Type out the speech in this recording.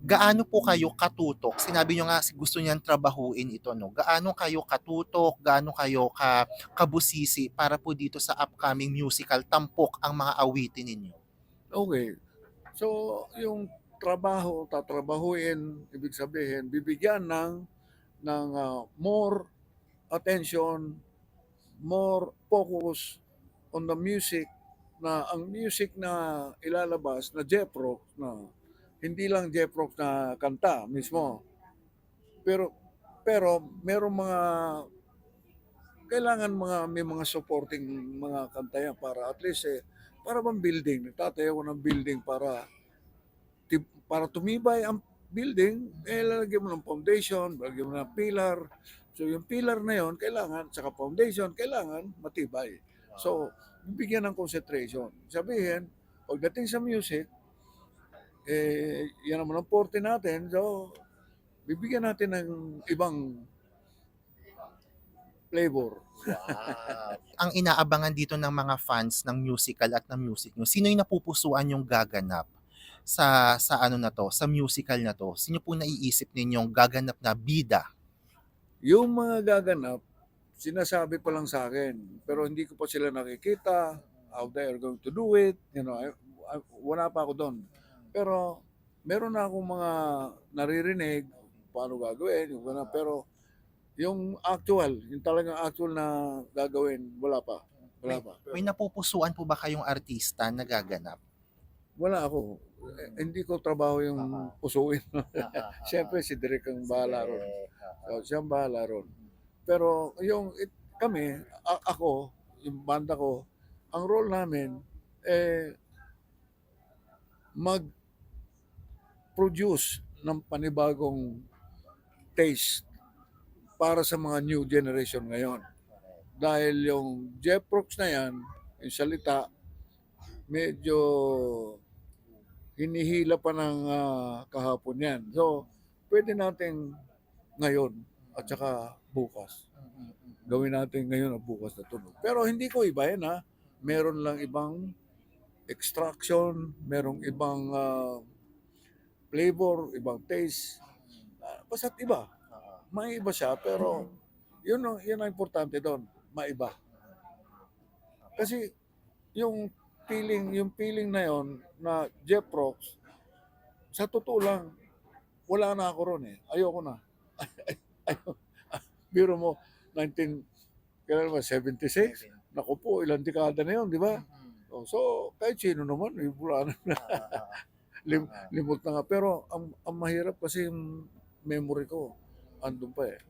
Gaano po kayo katutok? Sinabi niyo nga gusto niyang trabahuin ito 'no, gaano kayo katutok, gaano kayo kabusisi para po dito sa upcoming musical Tampok ang mga awitin ninyo? Okay. So, yung trabaho, tatrabahuin, ibig sabihin bibigyan ng more attention, more focus on the music, na ang music na ilalabas na J-Proc, na hindi lang J-Proc na kanta mismo, pero pero merong mga kailangan, may mga supporting mga kanta yan para at least, para bang building, nagtatayo ako ng building para tumibay ang building, lalagyan mo ng foundation, lalagyan mo ng pillar. So yung pillar na yon kailangan, saka foundation, kailangan matibay. So, bibigyan ng concentration. Sabihin, pagdating sa music, yan naman ang forte natin. So, bibigyan natin ng ibang flavor. Wow! Ang inaabangan dito ng mga fans ng musical at ng music niyo, sino yung napupusuan yung gaganap sa ano na 'to, sa musical na 'to? Sino po naiisip ninyong gaganap na bida? Yung mga gaganap, sinasabi pa lang sa akin, pero hindi ko pa sila nakikita, how they are going to do it, wala pa ako doon. Pero meron na akong mga naririnig, paano gagawin, yung gano'n. Pero yung actual, yung talagang actual na gagawin, wala pa. Wala May pa. may napupusuan po ba kayong artista na gaganap? Wala ako. Hindi ko trabaho yung pusuin. Siyempre si Derek ang bahala ron. So, siya ang bahala ron. Pero kami, ako, yung banda ko, ang role namin, mag-produce ng panibagong taste para sa mga new generation ngayon. Dahil yung Jeff Brooks na yan, yung salita, medyo hinihila pa ng kahapon yan. So, pwede natin ngayon at saka bukas. Gawin natin ngayon at bukas na tunog. Pero hindi ko iba yan, ha. Meron lang ibang extraction, merong ibang flavor, ibang taste. Basta't iba. May iba siya, pero yun ang importante doon, maiba. Kasi yung feeling na yon na Jeff Rocks, sa totoo lang, wala na ako ron eh. Ayoko na. Ayaw. Biro mo, 19, kailan ba, 76? Naku po, ilang dekada na yun, di ba? So, kahit sino naman, wala na. Limot na nga. Pero ang mahirap kasi yung memory ko, andun pa eh.